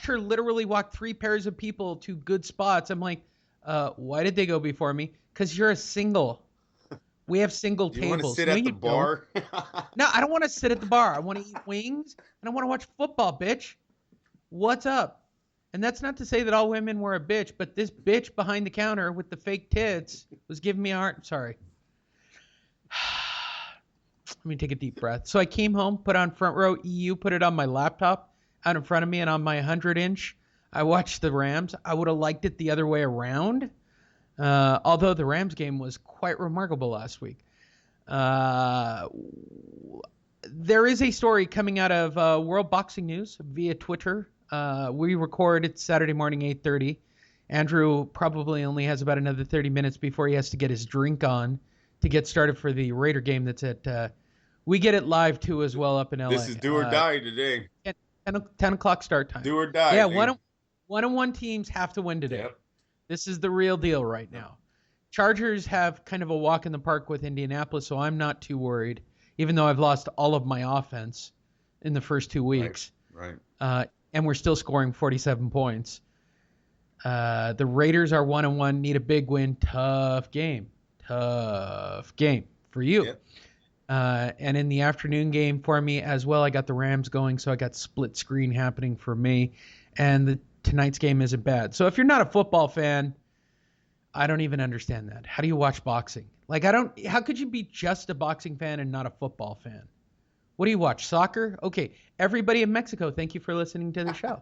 watched her literally walk 3 pairs of people to good spots. I'm like, why did they go before me? Because you're a single. We have single Do you want to tables. sit No, at the you don't. bar? No, I don't want to sit at the bar. I want to eat wings and I want to watch football, bitch. What's up? And that's not to say that all women were a bitch, but this bitch behind the counter with the fake tits was giving me a heart. Sorry. Let me take a deep breath. So I came home, put on Front Row EU, put it on my laptop out in front of me, and on my 100-inch, I watched the Rams. I would have liked it the other way around, although the Rams game was quite remarkable last week. There is a story coming out of World Boxing News via Twitter. We record it Saturday morning, 8:30. Andrew probably only has about another 30 minutes before he has to get his drink on to get started for the Raider game that's at we get it live too as well up in LA. This is do or die today. 10 o'clock start time. Do or die. Yeah, one teams have to win today. Yep. This is the real deal right now. Chargers have kind of a walk in the park with Indianapolis, so I'm not too worried, even though I've lost all of my offense in the first 2 weeks. Right. And we're still scoring 47 points. The Raiders are 1-1, need a big win. Tough game for you. Yep. And in the afternoon game for me as well, I got the Rams going, so I got split screen happening for me. And tonight's game isn't bad. So if you're not a football fan, I don't even understand that. How do you watch boxing? How could you be just a boxing fan and not a football fan? What do you watch? Soccer? Okay. Everybody in Mexico, thank you for listening to the show.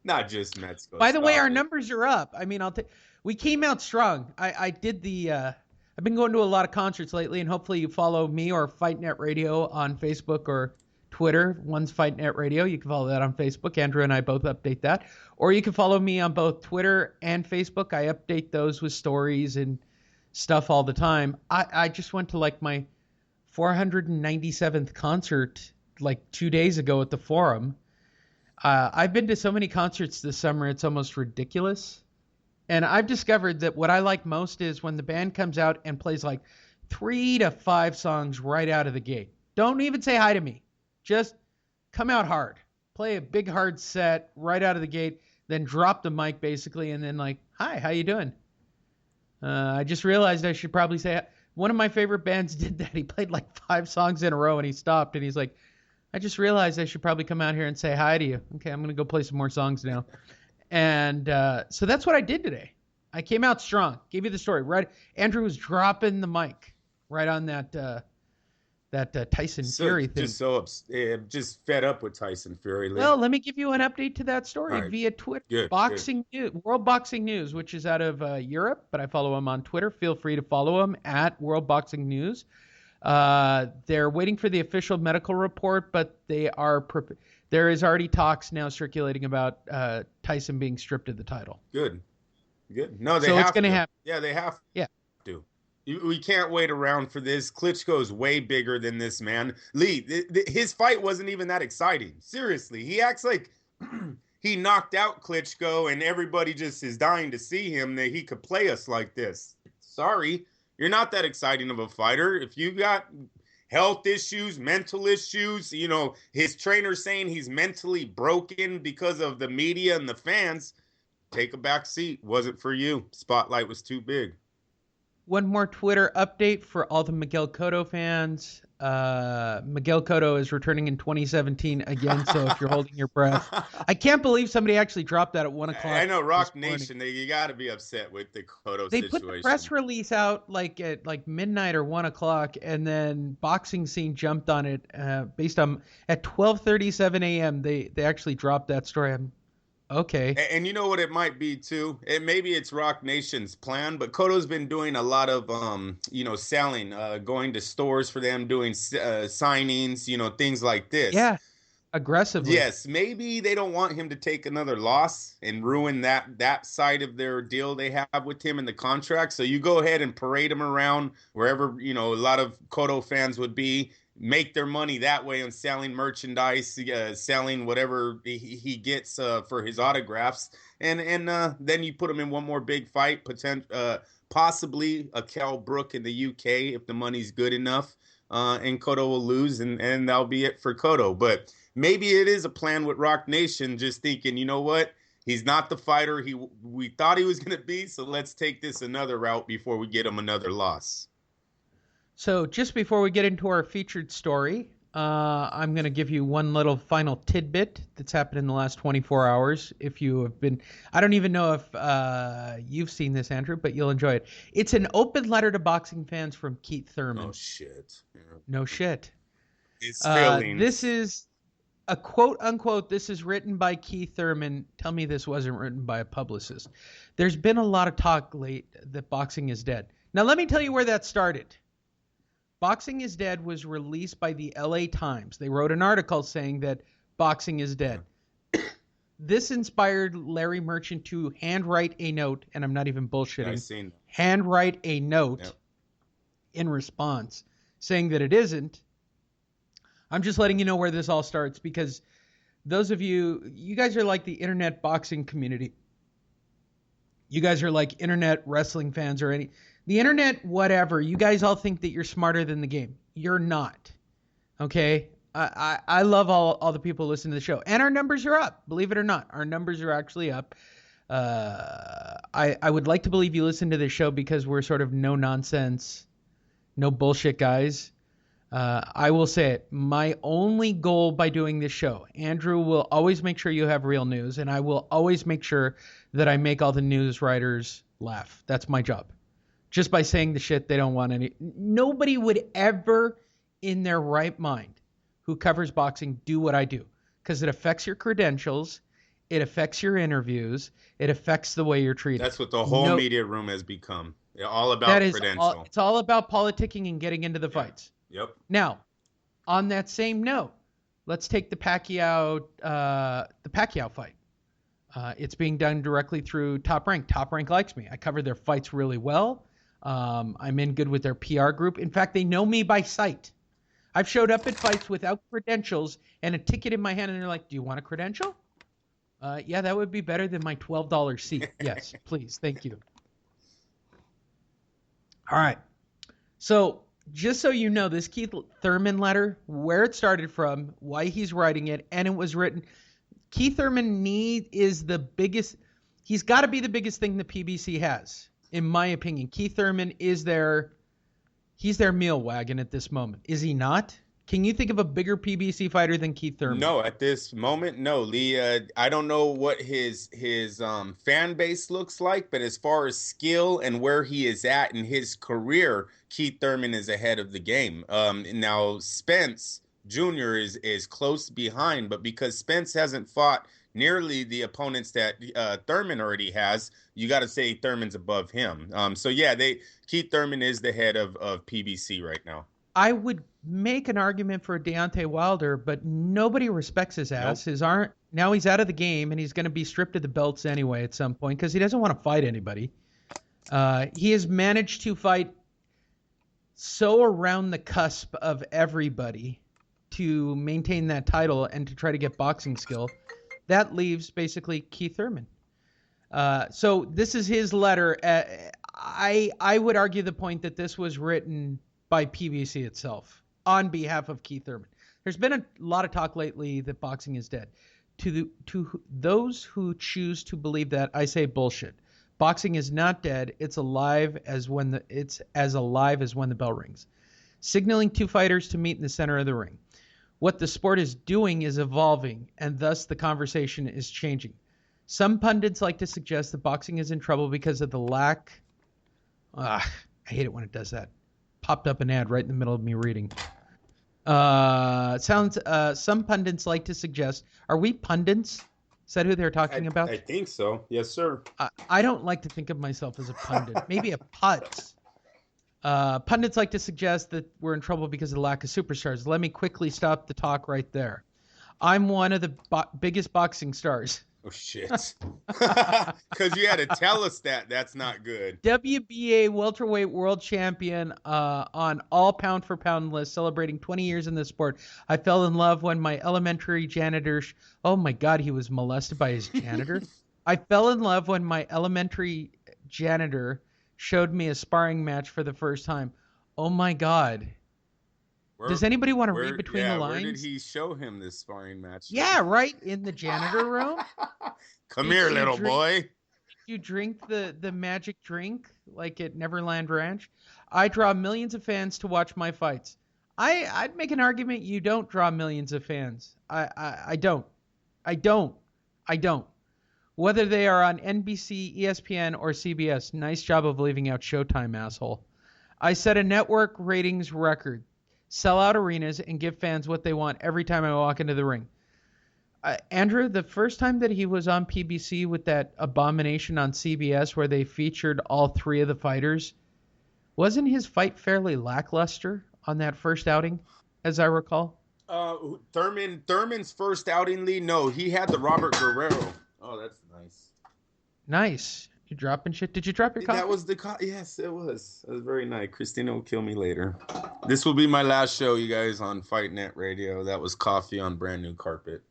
Not just Mexico. By the way, our numbers are up. I mean, we came out strong. I've been going to a lot of concerts lately, and hopefully you follow me or Fight Net Radio on Facebook or Twitter. One's Fight Net Radio. You can follow that on Facebook. Andrew and I both update that. Or you can follow me on both Twitter and Facebook. I update those with stories and stuff all the time. I just went to my 497th concert 2 days ago at the Forum. I've been to so many concerts this summer, it's almost ridiculous. And I've discovered that what I like most is when the band comes out and plays 3 to 5 songs right out of the gate. Don't even say hi to me. Just come out hard. Play a big hard set right out of the gate, then drop the mic basically, and then hi, how you doing? I just realized I should probably say, one of my favorite bands did that. He played 5 songs in a row and he stopped and he's like, I just realized I should probably come out here and say hi to you. Okay, I'm going to go play some more songs now. And so that's what I did today. I came out strong. Gave you the story. Right, Andrew was dropping the mic right on that Tyson Fury thing. Just fed up with Tyson Fury. Well, let me give you an update to that story right. via Twitter. Good. News, World Boxing News, which is out of Europe, but I follow him on Twitter. Feel free to follow him at World Boxing News. They're waiting for the official medical report, but there is already talks now circulating about Tyson being stripped of the title. Good. No, so it's going to happen. Yeah, they have yeah. to. We can't wait around for this. Klitschko's way bigger than this man. Lee, his fight wasn't even that exciting. Seriously, he acts like he knocked out Klitschko and everybody just is dying to see him, that he could play us like this. Sorry, you're not that exciting of a fighter. If you got health issues, mental issues, his trainer saying he's mentally broken because of the media and the fans, take a back seat. Wasn't for you. Spotlight was too big. One more Twitter update for all the Miguel Cotto fans. Miguel Cotto is returning in 2017 again, so if you're holding your breath. I can't believe somebody actually dropped that at 1 o'clock. I know, Rock Nation, you got to be upset with the Cotto situation. They put the press release out at midnight or 1 o'clock, and then Boxing Scene jumped on it based on at 12:37 a.m. They actually dropped that story. Okay. And you know what it might be too? Maybe it's Rock Nation's plan, but Cotto's been doing a lot of, selling, going to stores for them, doing signings, things like this. Yeah, aggressively. Yes, maybe they don't want him to take another loss and ruin that side of their deal they have with him in the contract. So you go ahead and parade him around wherever, a lot of Cotto fans would be. Make their money that way on selling merchandise, selling whatever he gets for his autographs, and then you put him in one more big fight, possibly a Kell Brook in the UK if the money's good enough, and Cotto will lose, and that'll be it for Cotto. But maybe it is a plan with Rock Nation, just thinking, you know what? He's not the fighter we thought he was going to be, so let's take this another route before we get him another loss. So just before we get into our featured story, I'm going to give you one little final tidbit that's happened in the last 24 hours. If you have been, I don't even know if you've seen this, Andrew, but you'll enjoy it. It's an open letter to boxing fans from Keith Thurman. Oh, shit. Yeah. No shit. His feelings. This is a quote unquote, this is written by Keith Thurman. Tell me this wasn't written by a publicist. There's been a lot of talk late that boxing is dead. Now, let me tell you where that started. Boxing is Dead was released by the LA Times. They wrote an article saying that boxing is dead. This inspired Larry Merchant to handwrite a note, and I'm not even bullshitting. I've seen that. Handwrite a note in response saying that it isn't. I'm just letting you know where this all starts because those of you guys are like the internet boxing community. You guys are like internet wrestling fans or the internet, whatever. You guys all think that you're smarter than the game. You're not. Okay? I love all the people listening to the show. And our numbers are up. Believe it or not. Our numbers are actually up. I would like to believe you listen to this show because we're sort of no nonsense, no bullshit guys. I will say it. My only goal by doing this show, Andrew will always make sure you have real news, and I will always make sure that I make all the news writers laugh. That's my job. Just by saying the shit they don't want any. Nobody would ever in their right mind who covers boxing do what I do because it affects your credentials. It affects your interviews. It affects the way you're treated. That's what the whole media room has become. They're all about credential. It's all about politicking and getting into the fights. Yep. Now, on that same note, let's take the Pacquiao fight. It's being done directly through Top Rank. Top Rank likes me. I cover their fights really well. I'm in good with their PR group. In fact, they know me by sight. I've showed up at fights without credentials and a ticket in my hand, and they're like, "Do you want a credential?" Yeah, that would be better than my $12 seat. Yes, please. Thank you. All right. So just so you know, this Keith Thurman letter, where it started from, why he's writing it, and it was written. Keith Thurman is the biggest. He's got to be the biggest thing the PBC has, in my opinion. Keith Thurman is he's their meal wagon at this moment. Is he not? Can you think of a bigger PBC fighter than Keith Thurman? No, at this moment, no. Lee, I don't know what his fan base looks like, but as far as skill and where he is at in his career, Keith Thurman is ahead of the game. Now Spence Jr. is close behind, but because Spence hasn't fought nearly the opponents that Thurman already has, you got to say Thurman's above him. So yeah, Keith Thurman is the head of PBC right now. I would make an argument for Deontay Wilder, but nobody respects his ass. Nope. Now he's out of the game, and he's going to be stripped of the belts anyway at some point because he doesn't want to fight anybody. He has managed to fight so around the cusp of everybody to maintain that title and to try to get boxing skill. That leaves basically Keith Thurman. So this is his letter. I would argue the point that this was written by PBC itself on behalf of Keith Thurman. There's been a lot of talk lately that boxing is dead. To those who choose to believe that, I say bullshit. Boxing is not dead. It's alive as when the bell rings. Signaling two fighters to meet in the center of the ring. What the sport is doing is evolving, and thus the conversation is changing. Some pundits like to suggest that boxing is in trouble because of the lack. I hate it when it does that. Popped up an ad right in the middle of me reading. Some pundits like to suggest. Are we pundits? Is that who they're talking about? I think so. Yes, sir. I don't like to think of myself as a pundit. Maybe a putz. Pundits like to suggest that we're in trouble because of the lack of superstars. Let me quickly stop the talk right there. I'm one of the biggest boxing stars. Oh, shit. Because you had to tell us that. That's not good. WBA welterweight world champion on all pound-for-pound lists, celebrating 20 years in the sport. I fell in love when my elementary janitor... Oh, my God, he was molested by his janitor? I fell in love when my elementary janitor showed me a sparring match for the first time. Oh, my God. Does anybody want to read between the lines? Where did he show him this sparring match? Yeah, right in the janitor room. Come here, little boy. You drink the magic drink like at Neverland Ranch. I draw millions of fans to watch my fights. I'd make an argument you don't draw millions of fans. I don't. Whether they are on NBC, ESPN, or CBS, nice job of leaving out Showtime, asshole. I set a network ratings record, sell out arenas, and give fans what they want every time I walk into the ring. Andrew, the first time that he was on PBC with that abomination on CBS where they featured all three of the fighters, wasn't his fight fairly lackluster on that first outing, as I recall? Thurman's first outing, Lee? No, he had the Robert Guerrero. Oh, that's nice. Nice. You dropping shit? Did you drop your coffee? That was yes, it was. It was very nice. Christina will kill me later. This will be my last show, you guys, on Fight Net Radio. That was coffee on brand new carpet.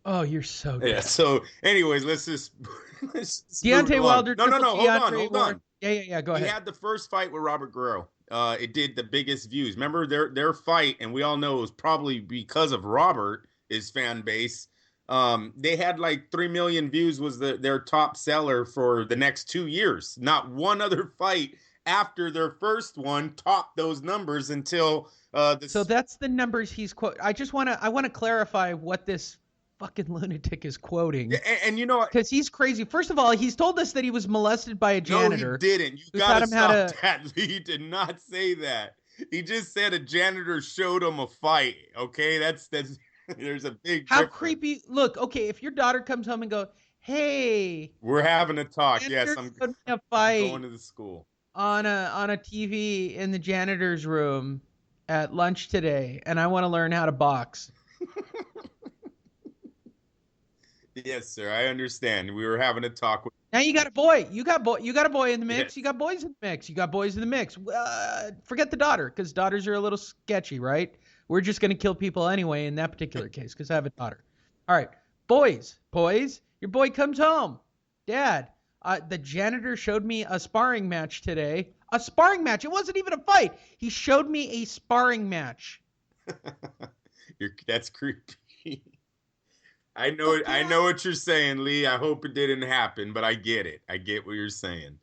Oh, you're so good. Yeah, so anyways, let's just Deontay Wilder. No, hold on. Yeah, go ahead. He had the first fight with Robert Guerrero. It did the biggest views. Remember their fight, and we all know it was probably because of Robert, his fan base. They had like 3 million views was their top seller for the next 2 years. Not one other fight after their first one topped those numbers until So that's the numbers he's quote. I want to clarify what this fucking lunatic is quoting. And you know what? Because he's crazy. First of all, he's told us that he was molested by a janitor. No, he didn't. You gotta stop that. He did not say that. He just said a janitor showed him a fight. Okay, that's there's a big How difference. Creepy. Look, okay, if your daughter comes home and go, hey, we're having a talk. Yes, I'm going to the school on a TV in the janitor's room at lunch today, and I want to learn how to box. Yes, sir. I understand. We were having a talk. Now you got a boy. You got a boy in the mix. Yes. You got boys in the mix. Forget the daughter, because daughters are a little sketchy, right? We're just going to kill people anyway in that particular case, because I have a daughter. All right. Boys. Your boy comes home. Dad, the janitor showed me a sparring match today. A sparring match. It wasn't even a fight. He showed me a sparring match. That's creepy. I know what you're saying, Lee. I hope it didn't happen, but I get it. I get what you're saying.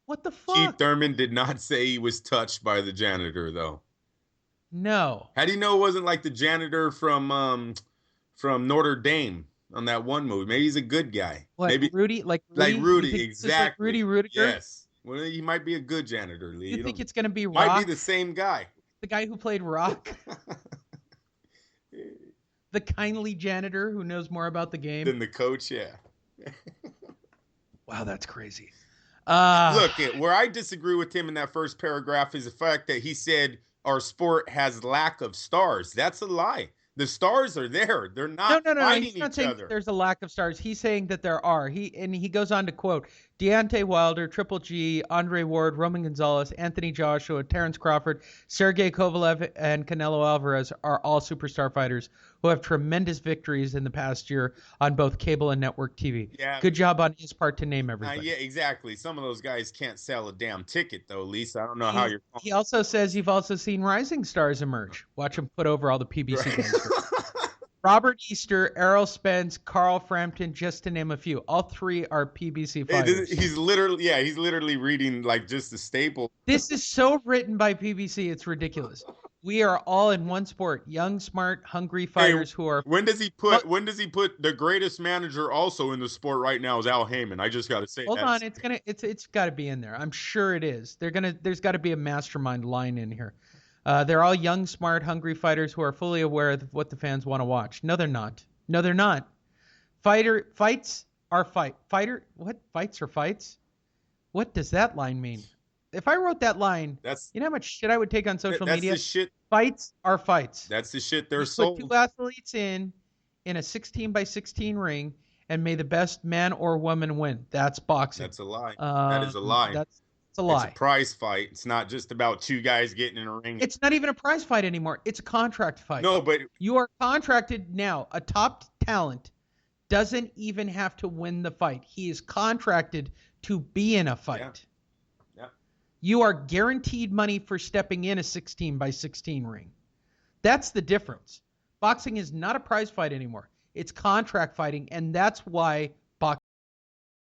What the fuck? Keith Thurman did not say he was touched by the janitor, though. No. How do you know it wasn't like the janitor from Notre Dame on that one movie? Maybe he's a good guy. What, maybe Rudy, exactly. Like Rudy Rudiger? Yes. Well, he might be a good janitor, Lee. You think it's going to be Rock? Might be the same guy. The guy who played Rock? The kindly janitor who knows more about the game than the coach, yeah. Wow, that's crazy. Look, where I disagree with him in that first paragraph is the fact that he said our sport has lack of stars. That's a lie. The stars are there. They're not fighting he's not each saying other. There's a lack of stars. He's saying that there are. He goes on to quote Deontay Wilder, Triple G, Andre Ward, Roman Gonzalez, Anthony Joshua, Terrence Crawford, Sergey Kovalev, and Canelo Alvarez are all superstar fighters who have tremendous victories in the past year on both cable and network TV. Yeah. Good job on his part to name everybody. Yeah, exactly. Some of those guys can't sell a damn ticket, though, Lisa. I don't know how you're... He also says you've also seen rising stars emerge. Watch him put over all the PBC guys. Robert Easter, Errol Spence, Carl Frampton, just to name a few. All three are PBC fighters. He's literally reading like just the staple. This is so written by PBC, it's ridiculous. We are all in one sport. Young, smart, hungry fighters who are... When does he put the greatest manager also in the sport right now is Al Heyman? I just got to say Hold on, it's got to be in there. I'm sure it is. There's got to be a mastermind line in here. They're all young, smart, hungry fighters who are fully aware of what the fans want to watch. No, they're not. Fights are fight. What? Fights are fights? What does that line mean? If I wrote that line, you know how much shit I would take on social media? That's the shit. Fights are fights. That's the shit they're sold. Put two athletes in a 16x16 ring, and may the best man or woman win. That's boxing. That's a lie. That is a lie. That's a lie. It's a prize fight. It's not just about two guys getting in a ring. It's not even a prize fight anymore. It's a contract fight. No, but you are contracted now. A top talent doesn't even have to win the fight. He is contracted to be in a fight. Yeah. You are guaranteed money for stepping in a 16x16 ring. That's the difference. Boxing is not a prize fight anymore. It's contract fighting, and that's why